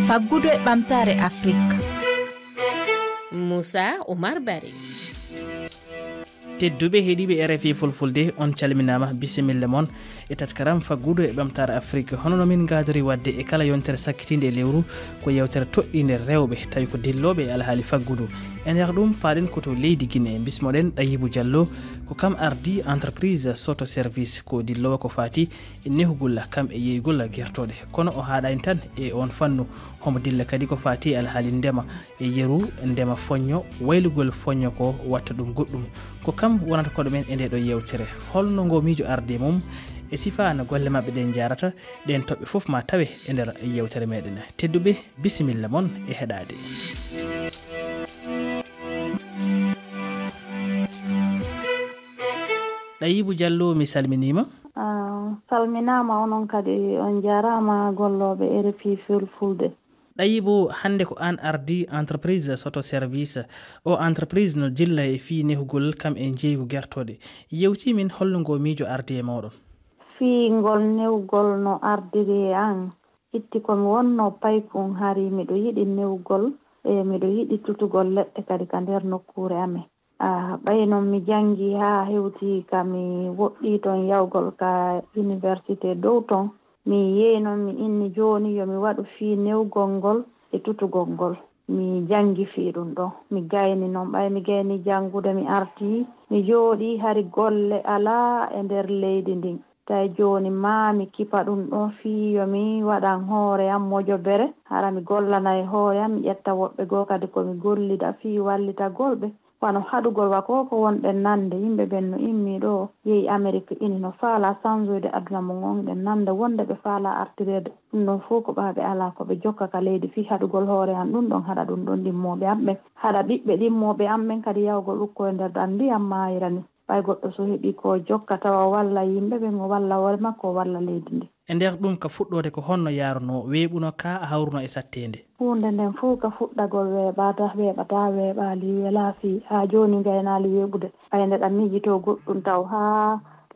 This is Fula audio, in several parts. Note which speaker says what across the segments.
Speaker 1: Faggudu e ɓamtare Afrique.
Speaker 2: Moussa Oumar Bari.
Speaker 3: tedduɓe heeɗiɓe RFI fulfulde on calminama bisimilla moon e taskaram faggudu e ɓamtare Afrique. hono no min gadori wadde e kala yontere sakkitinde e lewru ko yewtere toɗɗinde rewɓe tawi ko dilloɓe e alhaali faggudu. e nder ɗum paɗen koto leydi Guinée bismoɗen Ɗayibou Diallo ko kam ardi entreprise soto service ko dillowo ko fati e nehugol kam e yeygol guertoɗe kono o haɗani tan e on fannu homo dilla kadi ko fati e alhaali ndema e yeeru ndema foñño waylugol foñño ko watta ɗum goɗɗum ko kam wonata koɗo men e nde ɗo yewtere holno ngo miijo arde mum e sifa no golle mabɓe ɗen jarata ɗen toɓɓe foof ma tawe e nder yewtere meɗen. tedduɓe bisimilla moon e heɗade. Ɗayibou Diallo mi salminima.
Speaker 4: Salminama onon kadi on jarama golloɓe RFI fulfulde.
Speaker 3: Ɗayibou hande ko an ardi entreprise soto service o entreprise no jilla e fi nehugol kam e jeygu guertoɗe yewti min holno ngo miijo ardi e mawɗon.
Speaker 4: Fiingol newgol no ardiri an itti komi wonno paykun hari miɗo yiɗi newgol e miɗo yiɗi tutugol leɗɗe kadi ka nder nokkure amen. ɓay noon mi jangi ha hewti kami woɗɗi toon yawgol ka université dow toon mi yeyi noon mi inni joni yomi waɗu fii newgol ngol e tutugol ngol mi jangi fii ɗum ɗon mi gayni noon ɓay mi gayni jangude mi arti mi jooɗi hari golle ala e nder leydi ndin tawi joni ma mi kipa ɗum ɗon fii yomi waɗan hoore am mojobere hara mi gollana e hoore am mi ƴetta woɓɓe goo kadi komi gollida fii wallita golɓe wano haɗugol wako ko wonɗen nande yimɓe ɓen no immi ɗo yehi Amérique ini no faala sanjoyde aduna mo gonɗen nande wonde ɓe faala artirede ɗum ɗon fof ko ɓaɓe ala ko ɓe jokka ka leydi fi haɗugol hoore an ɗum ɗon haɗa ɗum ɗon ɗimmoɓe amɓen haɗa ɓiɓɓe ɗimmoɓe amɓen kadi yawgol ukkoye nder ɗan ndiyam mayirani ɓay goɗɗo so heeɓi ko jokka tawa walla yimɓe ɓen o walla hoore makko o walla leydi ndi.
Speaker 3: e nder ɗum ka fuɗɗode ko honno yaruno weeɓuno ka hawruno e sattede
Speaker 4: hunde nden fof ka fuɗɗagol weeɓata weeɓali wela fi ha joni gaynali weeɓude ɓay nde ɗam miijito goɗɗum taw ha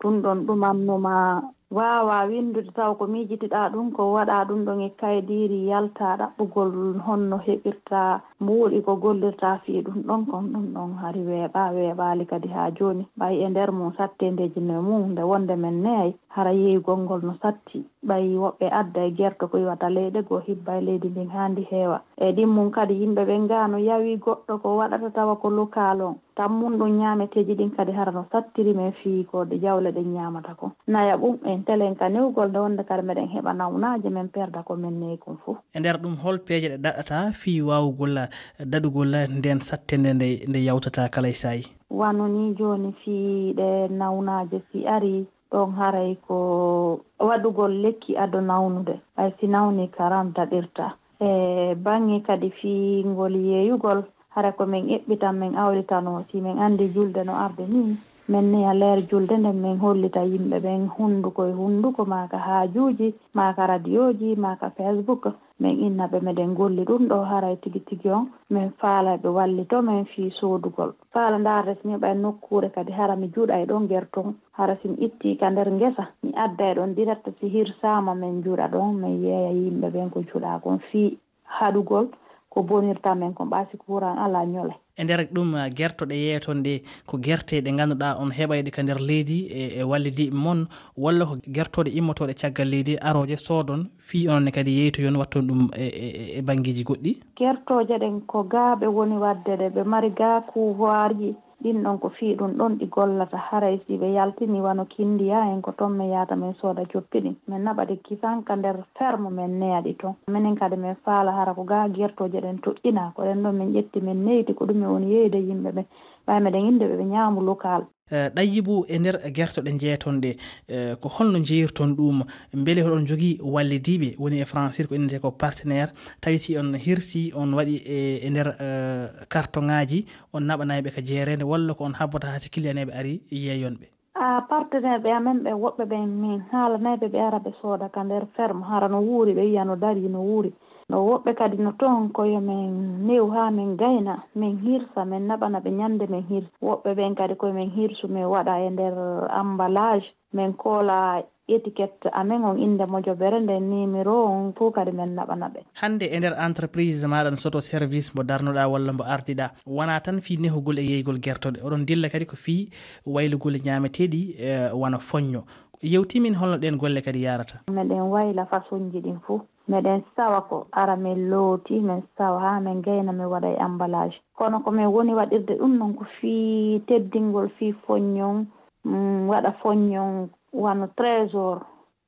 Speaker 4: ɗum ɗon ɗumannoma wawa windude taw ko miijitiɗa ɗum ko waɗa ɗum ɗon e kaydiri yalta ɗaɓɓugol honno heɓirta mbuuɗi ko gollirta fii ɗum ɗon kon ɗum ɗon hari weeɓali kadi ha joni ɓay e nder mum sattedeji no mum nde wonde men neyayi hara yeygol ngol no satti ɓay woɓɓe adda e guerto ko yiwata leyɗe goo hibba e leydi ndin handi heewa e ɗin mum kadi yimɓe ɓen ngano yawi goɗɗo ko waɗata tawa ko local on tammum ɗum ñaameteji ɗin kadi hara no sattiri men fii ko de jawle ɗen ñaamata ko naya ɓum en telen ka newgol nde wonde kadi meɗen heɓa nawnaje men perda ko men neyi kon fof.
Speaker 3: e nder ɗum hol peeje ɗe daɗɗata fii wawugol daɗugol nden sattende nde yawtata kala e sayi
Speaker 4: wano ni joni fii ɗe nawnaje si ari ɗon haray ko waɗugol lekki ado nawnude ay si nawni karam daɗirta e bange kadi fii ngol yeeyugol hara ko min eɓɓitan min awlitano si min andi julde no arde ni min neya leer julde nden min hollita yimɓe ɓen hunduko e hunduko maka haajuji maka radioji maka Facebook min innaɓe meɗen golli ɗum ɗo haray tigi tigi on min faala ɓe wallito min fii soodugol faala ndarde mi ɓay nokkure kadi hara mi juuɗa e ɗon guerton hara sin itti ka nder ngesa mi adda e ɗon direct si hirsama min juuɗa ɗon min yeeya yimɓe ɓen ko juuɗa kon fii haɗugol ko bonirta men ko ɓaasi kuran ala ñole
Speaker 3: e nder ɗum guertoɗe yeeton ɗe ko guerte ɗe ganduɗa on heɓayɗe ka nder leydi e wallidiɓe moon walla ko guertoɗe immotoɗe caggal leydi aroje soodon fi onne kadi yeytoyon watton ɗum e banggueji goɗɗi
Speaker 4: guertoje ɗen ko gaaɓe woni wadde ɗe ɓe mari ga pouvoirji ɗin ɗon ko fii ɗum ɗon ɗi gollata haray si ɓe yaltini wano kindiya en ko toon min yahata min sooda coppi ɗin min naɓaɗi kisanka nder ferme min neyaɗi toon minen kadi min faala hara ko ga guertoje ɗen toƴƴina ko ɗen ɗon min ƴetti min neyti ko ɗum woni yeyde yimɓe ɓen ɓay meɗen inde ɓe ñaamu local.
Speaker 3: Ɗayibou e nder guertoɗe jeeton ɗe ko holno jeeyirton ɗum beele hoɗon jogii wallidiɓe woni e français ko innete ko partenaire tawi si on hirsi on waɗi e nder carton ŋaji on naɓanaɓe ka jeerede walla ko on habbata ha si client ɓe ari yeeyonɓe
Speaker 4: partenaire ɓe amen ɓe woɓɓe ɓen min haalanayɓe ɓe ara ɓe sooda ka nder ferme hara no wuuri ɓe wiya no dari no wuuri no woɓɓe kadi no toon koyo min new ha min gayna min hirsa min naɓana ɓe ñande min hirsa woɓɓe ɓen kadi koye min hirsu min waɗa e nder emballage min koola étiquette amen on inde Mojobere nde numéro on fuu kadi men naɓanaɓe.
Speaker 3: hande e nder entreprise maɗa soto service mo darnoɗa walla mo ardiɗa wona tan fi nehugol e yeygol guertoɗe oɗon dilla kadi ko fi waylugol ñameteɗi wona foñño yewtimin holno ɗen golle kadi yarata.
Speaker 4: meɗen wayla façon ji ɗin fuu meɗen sawa ko ara min looti min sawa ha min gayna min waɗa e emballage kono ko min woni waɗirde ɗum noon ko fi teddingol fi foññon waɗa foññon wano trésor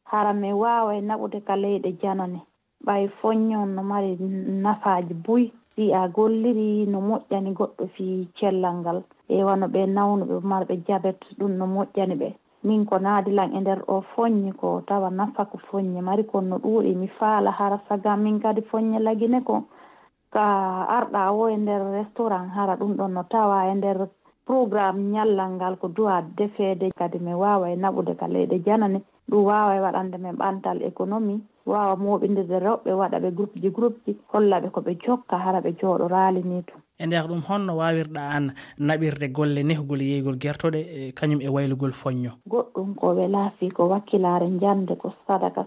Speaker 4: hara min wawa e naɓude ka leyɗe janane ɓay foññon no mari nafaji buy si a golliri no moƴƴani goɗɗo fi cellal ngal e wano ɓe nawnuɓe marɓe jabet ɗum no moƴƴani ɓe min ko naadilan e nder o foññi ko tawa nafa ko foññe mari kono no ɗuuɗi mi faala hara sagam min kadi foññe lagine ko ka arɗa o e nder restaurant hara ɗum ɗon no tawa e nder programme ñallal ngal ko duwa defeede kadi mi wawa e naɓude ka leyɗe janane ɗum wawa e waɗande men ɓantal économie wawa moɓindirde rewɓe waɗa ɓe groupe ji holla ɓe ko ɓe jokka hara ɓe jooɗo raalini tum.
Speaker 3: e nder ɗum honno wawirɗa an naɓirde golle nehugol yeygol guertoɗe kañum e waylugol foñño.
Speaker 4: goɗɗum ko ɓe laafi ko wakkilare jande ko sadaka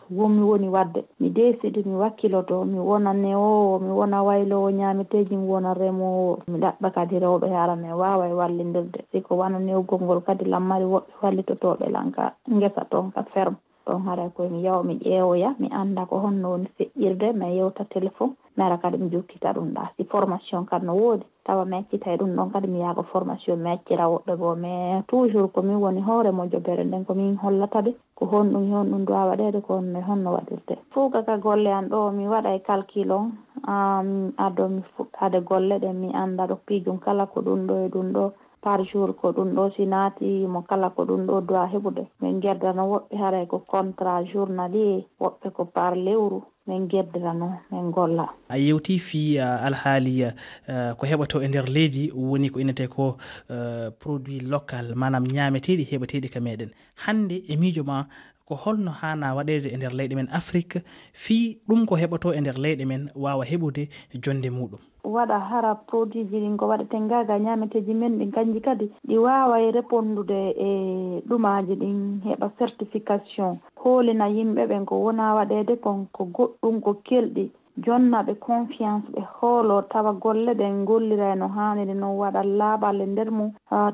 Speaker 4: womi woni wadde mi desidi mi wakkiloto mi wona newowo mi wona waylowo ñameteji mi wona remowo mi ɗaɓɓa kadi rewɓe hara min wawa e wallidirde siko wana newgol ngol kadi lammari woɓɓe wallitotoɓe lanka ngesa toon ka ferme ɗon haray koye mi yawa mi ƴeewoya mi anda ko honno woni feƴƴirde mi yewta téléphone mi ara kadi mi jokkita ɗum ɗa si formation kadi no woodi tawa mi accita e ɗum ɗon kadi mi yaago formation mi accira woɓɓe goo mais toujours komin woni hoore Mojobere nden komin hollata ɓe ko honɗum duwa waɗede ko honno waɗirde fuuka ka golle an ɗo mi waɗa e calcul on addo mi fuɗɗade golle ɗen mi anda ɗo piijum kala ko ɗum ɗo e ɗum ɗo par jour ko ɗum ɗo si naati mo kala ko ɗum ɗo duwa heɓude min gerdano woɓɓe haray ko contrat journalier woɓɓe ko par lewru min gerdirano min golla.
Speaker 3: a yewti fi alhaali ko heɓato e nder leydi woni ko innete ko produit local manam ñameteɗi heɓateɗi ka meɗen hande e miijo ma ko holno hana waɗede e nder leyɗe men Afrique fi ɗum ko heɓato e nder leyɗe men wawa heɓude jonde muɗum.
Speaker 4: waɗa hara produit ji ɗin ko waɗete gaga ñameteji men ɗin kanji kadi ɗi wawa e répondude e ɗumaji ɗin heɓa certification hoolina yimɓe ɓen ko wona waɗede kon ko goɗɗum ko kelɗi jonnaɓe confiance ɓe hoolo tawa golle ɗen gollira no hanniri noon waɗa laaɓal e nder mum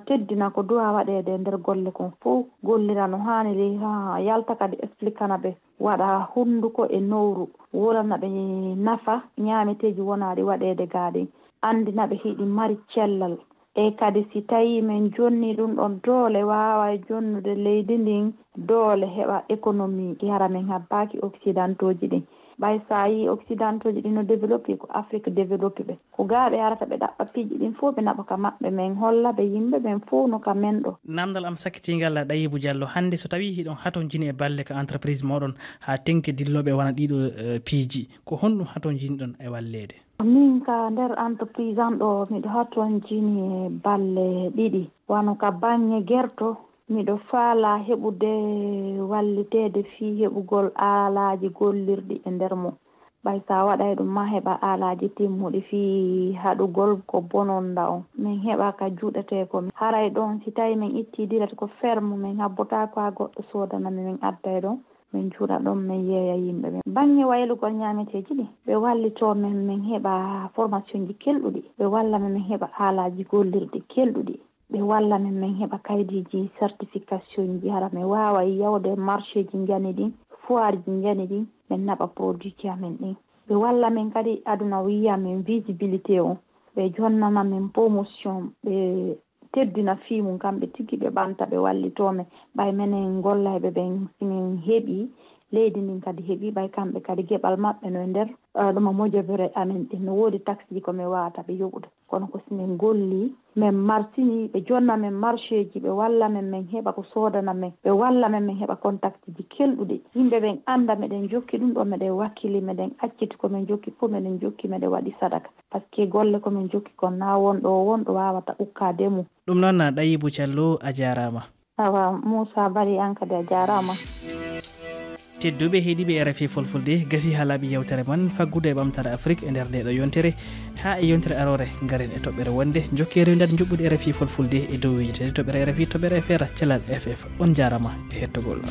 Speaker 4: teddina ko duwa waɗede e nder golle kon fof gollira no hanniri yalta kadi expliquana ɓe waɗa hunduko e nowru wolana ɓe nafa ñameteji wonaɗi waɗede gaaɗin andina ɓe hiɗi mari cellal e kadi si tawi min jonni ɗum ɗon doole wawa e jonnude leydi ndin doole heɓa économie hara min habbaki occidentoji ɗin ɓay sa yi occidentoji ɗin no développé ko Afrique développé ɓe ko gaaɓe arata ɓe ɗaɓɓa piiji ɗin fof ɓe naɓa ka maɓɓe min holla ɓe yimɓe ɓen fof no ka men ɗo. namdal am sakkitingal Ɗayibou Diallo hande so tawi hiɗon haton jini e balle ka entreprise moɗon ha tenke dilloɓe wona ɗiɗo piiji ko honɗum haton jiniɗon e wallede. min ka nder entreprise an ɗo miɗo haton jini e balle ɗiɗi wano ka bange gerto miɗo faala heɓude wallitede fi heɓugol aalaji gollirɗi e nder mum ɓay sa waɗay ɗum ma heɓa aalaji timmuɗi fi haɗugol ko bononda on min heɓa ka juɗete ko haray ɗon si tawi min itti dirata ko ferme min habbota ko ha goɗɗo sodanami min adday ɗon min juuɗa ɗon min yeeya yimɓe ɓe bange waylugol ñameteji ɗi ɓe wallito min min heɓa formation ji kelɗuɗi ɓe walla min heɓa haalaji gollirɗi kelɗuɗi ɓe walla min heɓa kaydiji certification ji hara min wawa yawde marché ji jani ɗin foire ji jani ɗin min naɓa produit ji amen ɗin ɓe walla min kadi aduna wiya min visibilité on ɓe jonnana min promotion ɓe teddina fimum kamɓe tigui ɓe ɓanta ɓe wallitomen ɓay minen golla ɓe ɓen simin heeɓi leydi ndin kadi heeɓi ɓay kamɓe kadi gueɓal mabɓe no nder ɗuma Mojobere amen ɗin no woodi taxe ji komin wawata ɓe yoɓude kono ko simin golli min marsini ɓe jonna min marché ji ɓe walla men min heeɓa ko sodana men ɓe walla men min heeɓa contact ji kelɗuɗi yimɓe ɓen anda meɗen jokki ɗum ɗo meɗen wakkili meɗen acciti komin jokki fof meɗen jokki meɗen waɗi sadaka par ce que golle komin jokki kon na wonɗo wawata ukkade mum. ɗum noon Ɗayibou Diallo a jarama. awa Moussa Bari an kadi a jarama.
Speaker 3: tedduɓe heeɗiɓe RFI fulfulde gasi ha laaɓi yewtere man faggude e ɓamtare Afrique e nder ndeɗo yontere ha e yontere arore garen e toɓɓere wonde jokkere nder juɓɓude RFI fulfulde e dow yitede toɓɓere RFI toɓɓere FR thelal FF on jarama e hettogol